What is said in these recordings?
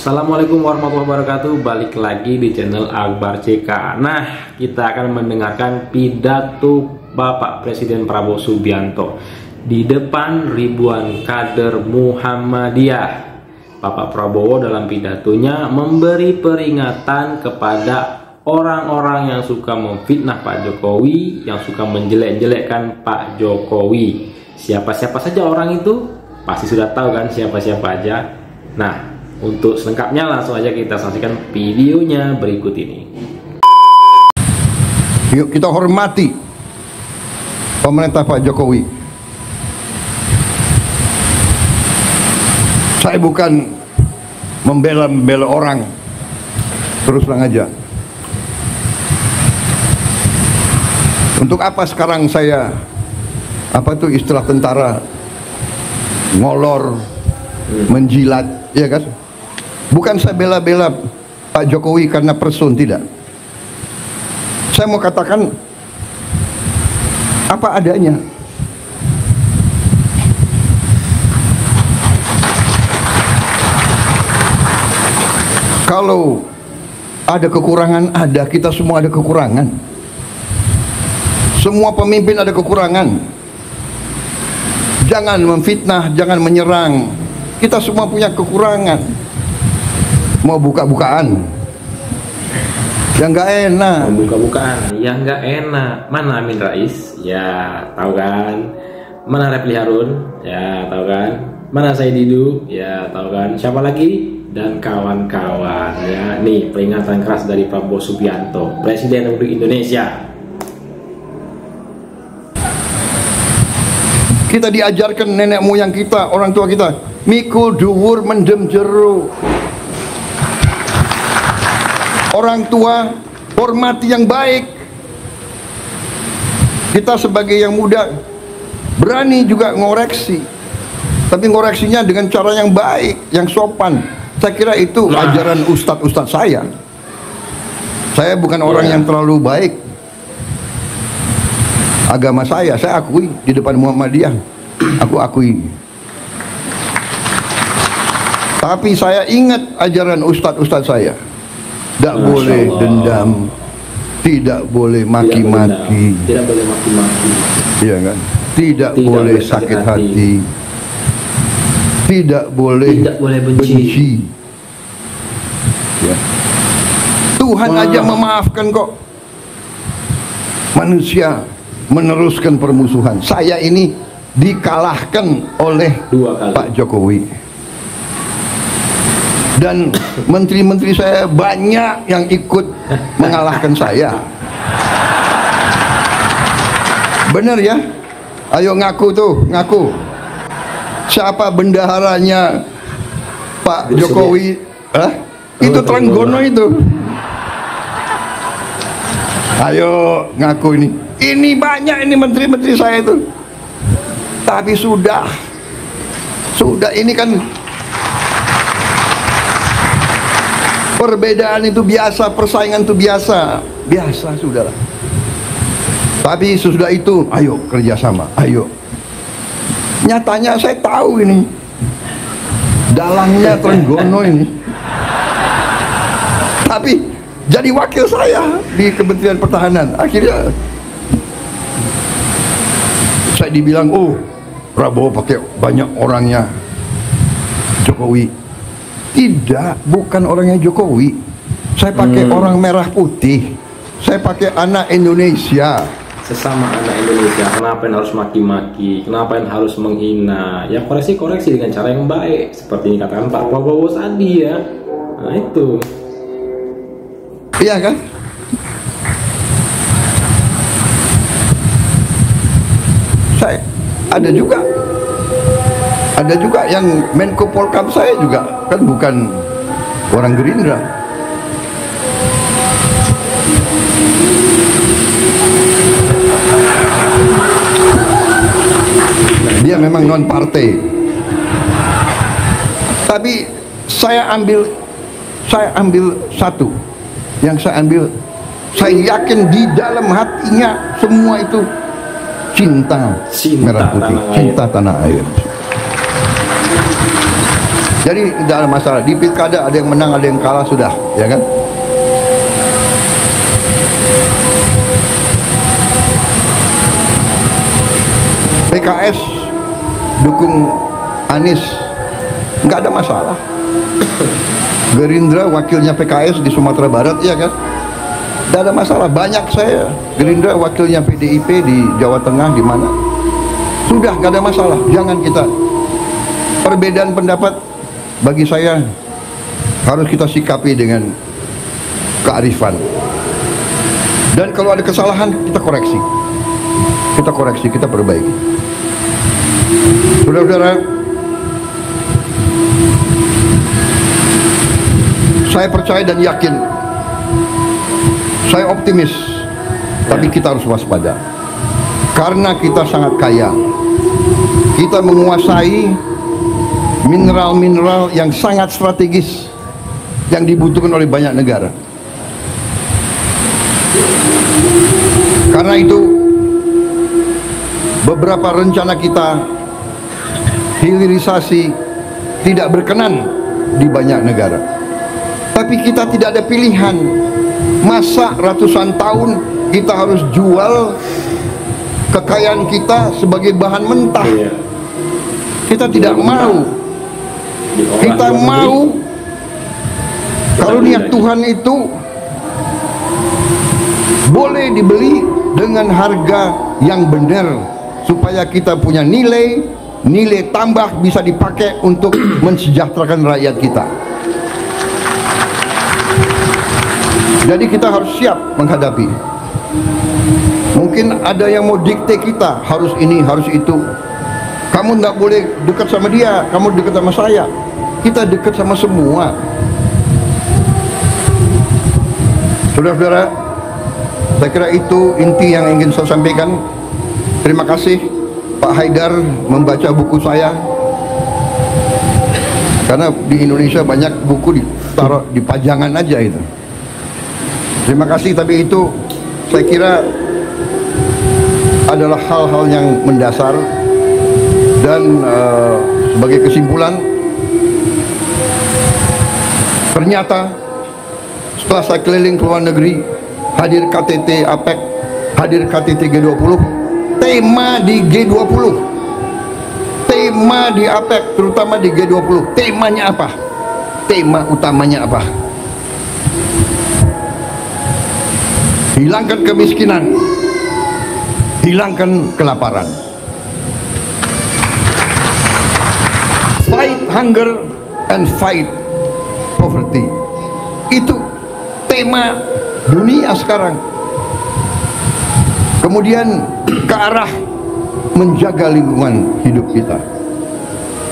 Assalamualaikum warahmatullahi wabarakatuh. Balik lagi di channel Akbar CK. Nah, kita akan mendengarkan pidato Bapak Presiden Prabowo Subianto di depan ribuan kader Muhammadiyah. Bapak Prabowo dalam pidatonya memberi peringatan kepada orang-orang yang suka memfitnah Pak Jokowi, yang suka menjelek-jelekkan Pak Jokowi. Siapa-siapa saja orang itu? Pasti sudah tahu kan siapa-siapa aja. Nah, untuk selengkapnya langsung aja kita saksikan videonya berikut ini. Yuk kita hormati pemerintah Pak Jokowi. Saya bukan membela orang, terus terang aja. Untuk apa sekarang saya istilah tentara ngolor, menjilat, ya kan? Bukan saya bela-bela Pak Jokowi karena person, tidak. Saya mau katakan apa adanya. Kalau ada kekurangan, kita semua ada kekurangan. Semua pemimpin ada kekurangan. Jangan memfitnah, jangan menyerang. Kita semua punya kekurangan. Mau buka-bukaan yang nggak enak. Mau buka-bukaan yang nggak enak. Mana Amin Rais? Ya tahu kan. Mana Refli Harun? Ya tahu kan. Mana Said Didu? Ya tahu kan. Siapa lagi? Dan kawan-kawan. Ya, nih peringatan keras dari Prabowo Subianto, Presiden Republik Indonesia. Kita diajarkan nenek moyang kita, orang tua kita, mikul dhuwur mendem jero. Orang tua hormati yang baik. Kita sebagai yang muda berani juga ngoreksi, tapi ngoreksinya dengan cara yang baik, yang sopan. Saya kira itu ajaran ustadz-ustadz saya. Saya bukan orang yang terlalu baik. Agama saya akui di depan Muhammadiyah, aku akui. Tapi saya ingat ajaran ustadz-ustadz saya. Tidak boleh dendam, tidak boleh maki-maki, tidak boleh maki-maki, iya kan? Tidak boleh sakit hati, tidak boleh benci. Ya. Tuhan aja memaafkan kok. Manusia meneruskan permusuhan. Saya ini dikalahkan oleh Pak Jokowi. Dan menteri-menteri saya banyak yang ikut mengalahkan saya. Bener ya? Ayo ngaku tuh, ngaku. Siapa bendaharanya Pak Jokowi? Itu Trenggono itu. Ayo ngaku ini. Ini banyak ini menteri-menteri saya itu. Tapi sudah ini kan perbedaan itu biasa, persaingan itu biasa sudahlah. Tapi sesudah itu, ayo kerjasama, ayo. Nyatanya saya tahu ini, dalangnya Trenggono ini. Tapi jadi wakil saya di Kementerian Pertahanan. Akhirnya saya dibilang, oh Prabowo pakai banyak orangnya Jokowi. Tidak, bukan orangnya Jokowi. Saya pakai orang merah putih. Saya pakai anak Indonesia. Sesama anak Indonesia. Kenapa yang harus maki-maki? Kenapa yang harus menghina? Ya koreksi dengan cara yang baik. Seperti yang katakan Pak Prabowo tadi ya. Nah itu. Iya kan? Saya ada juga yang Menko Polkam saya juga kan bukan orang Gerindra. Dia memang non partai. Tapi saya ambil satu. Yang saya ambil, saya yakin di dalam hatinya semua itu cinta merah putih, cinta tanah air. Jadi tidak ada masalah. Di pilkada ada yang menang, ada yang kalah, sudah, ya kan? PKS dukung Anies, nggak ada masalah. Gerindra wakilnya PKS di Sumatera Barat, ya kan? Nggak ada masalah. Banyak saya Gerindra wakilnya PDIP di Jawa Tengah, di mana? Sudah, nggak ada masalah. Jangan kita perbedaan pendapat, bagi saya harus kita sikapi dengan kearifan. Dan kalau ada kesalahan, kita koreksi. Kita koreksi, kita perbaiki. Saudara-saudara, saya percaya dan yakin, saya optimis, tapi kita harus waspada. Karena kita sangat kaya. Kita menguasai mineral-mineral yang sangat strategis yang dibutuhkan oleh banyak negara. Karena itu beberapa rencana kita hilirisasi tidak berkenan di banyak negara. Tapi kita tidak ada pilihan. Masa ratusan tahun kita harus jual kekayaan kita sebagai bahan mentah? Kita tidak mau. Kita mau karunia Tuhan itu boleh dibeli dengan harga yang benar, supaya kita punya nilai tambah, bisa dipakai untuk mensejahterakan rakyat kita. Jadi kita harus siap menghadapi. Mungkin ada yang mau dikte kita, harus ini, harus itu. Kamu nggak boleh dekat sama dia, kamu dekat sama saya. Kita dekat sama semua. Saudara-saudara, saya kira itu inti yang ingin saya sampaikan. Terima kasih Pak Haidar membaca buku saya. Karena di Indonesia banyak buku ditaruh di pajangan aja itu. Terima kasih, tapi itu saya kira adalah hal-hal yang mendasar. Dan sebagai kesimpulan, ternyata setelah saya keliling ke luar negeri, hadir KTT APEC, hadir KTT G20, tema di G20, tema di APEC, terutama di G20, temanya apa? Tema utamanya apa? Hilangkan kemiskinan, hilangkan kelaparan. Fight hunger and fight poverty. Itu tema dunia sekarang. Kemudian ke arah menjaga lingkungan hidup kita.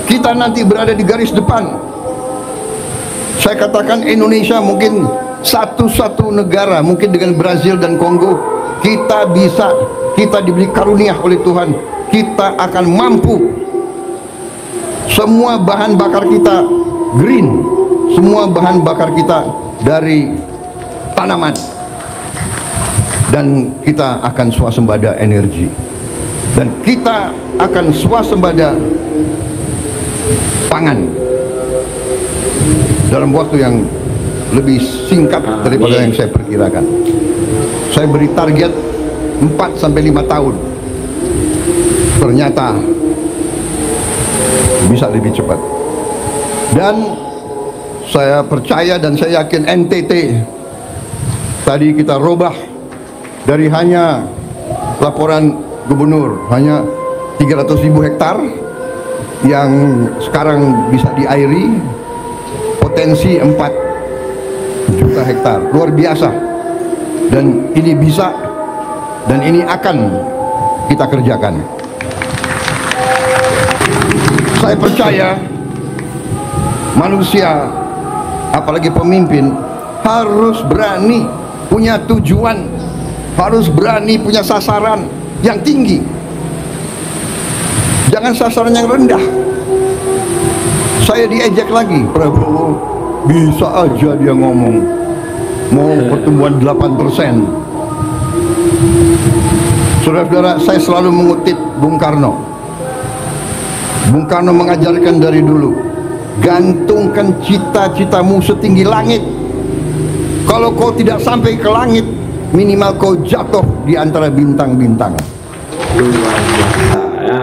Kita nanti berada di garis depan. Saya katakan Indonesia mungkin satu-satu negara, mungkin dengan Brazil dan Kongo, kita diberi karunia oleh Tuhan. Kita akan mampu. Semua bahan bakar kita green, semua bahan bakar kita dari tanaman, dan kita akan swasembada energi, dan kita akan swasembada pangan dalam waktu yang lebih singkat daripada yang saya perkirakan. Saya beri target 4-5 tahun, ternyata bisa lebih cepat. Dan saya percaya dan saya yakin NTT tadi kita robah dari hanya laporan gubernur hanya 300.000 hektar yang sekarang bisa diairi, potensi 4 juta hektar, luar biasa. Dan ini bisa, dan ini akan kita kerjakan. Saya percaya manusia, apalagi pemimpin, harus berani punya tujuan, harus berani punya sasaran yang tinggi, jangan sasaran yang rendah. Saya diejek lagi, Prabowo bisa aja dia ngomong mau pertumbuhan 8%. Saudara-saudara, saya selalu mengutip Bung Karno. Bung Karno mengajarkan dari dulu, gantungkan cita-citamu setinggi langit. Kalau kau tidak sampai ke langit, minimal kau jatuh di antara bintang-bintang. Luar biasa ya.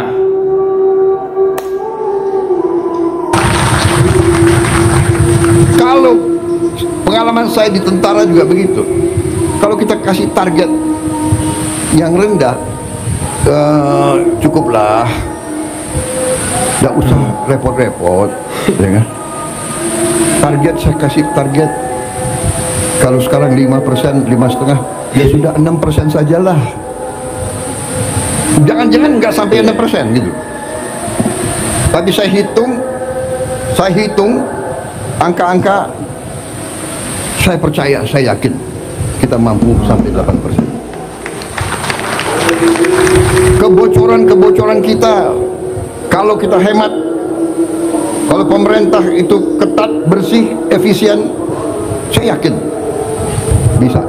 Kalau pengalaman saya di tentara juga begitu. Kalau kita kasih target yang rendah, cukuplah, tidak usah repot-repot, ya kan? Target saya kasih target, kalau sekarang 5%, 5,5%, ya sudah 6% sajalah. Jangan-jangan nggak sampai 6% gitu. Tapi saya hitung angka-angka, saya percaya, saya yakin kita mampu sampai 8%. Kebocoran kita, kalau kita hemat, kalau pemerintah itu ketat, bersih, efisien, saya yakin bisa.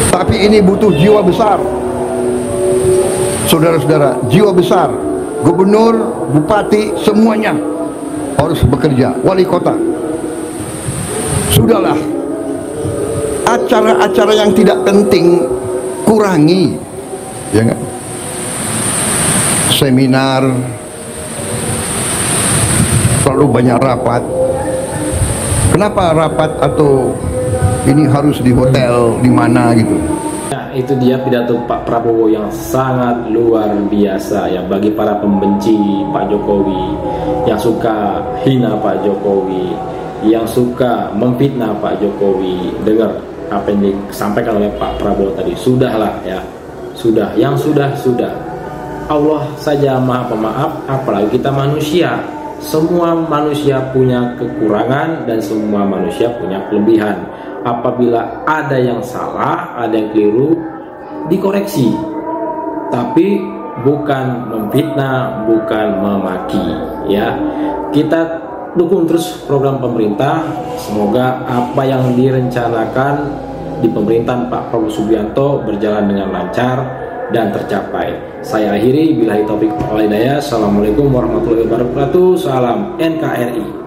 Tapi ini butuh jiwa besar, saudara-saudara, jiwa besar. Gubernur, bupati, semuanya harus bekerja, wali kota. Sudahlah, acara-acara yang tidak penting kurangi, ya enggak? Seminar, terlalu banyak rapat. Kenapa rapat atau ini harus di hotel di mana gitu? Nah, itu dia pidato Pak Prabowo yang sangat luar biasa ya, bagi para pembenci Pak Jokowi, yang suka hina Pak Jokowi, yang suka memfitnah Pak Jokowi. Dengar apa yang disampaikan oleh Pak Prabowo tadi. Sudahlah ya, sudah, yang sudah. Allah saja maha pemaaf, apalagi kita manusia. Semua manusia punya kekurangan dan semua manusia punya kelebihan. Apabila ada yang salah, ada yang keliru, dikoreksi. Tapi bukan memfitnah, bukan memaki ya. Kita dukung terus program pemerintah. Semoga apa yang direncanakan di pemerintahan Pak Prabowo Subianto berjalan dengan lancar dan tercapai. Saya akhiri, billahi taufik wal hidayah. Assalamualaikum warahmatullahi wabarakatuh. Salam NKRI.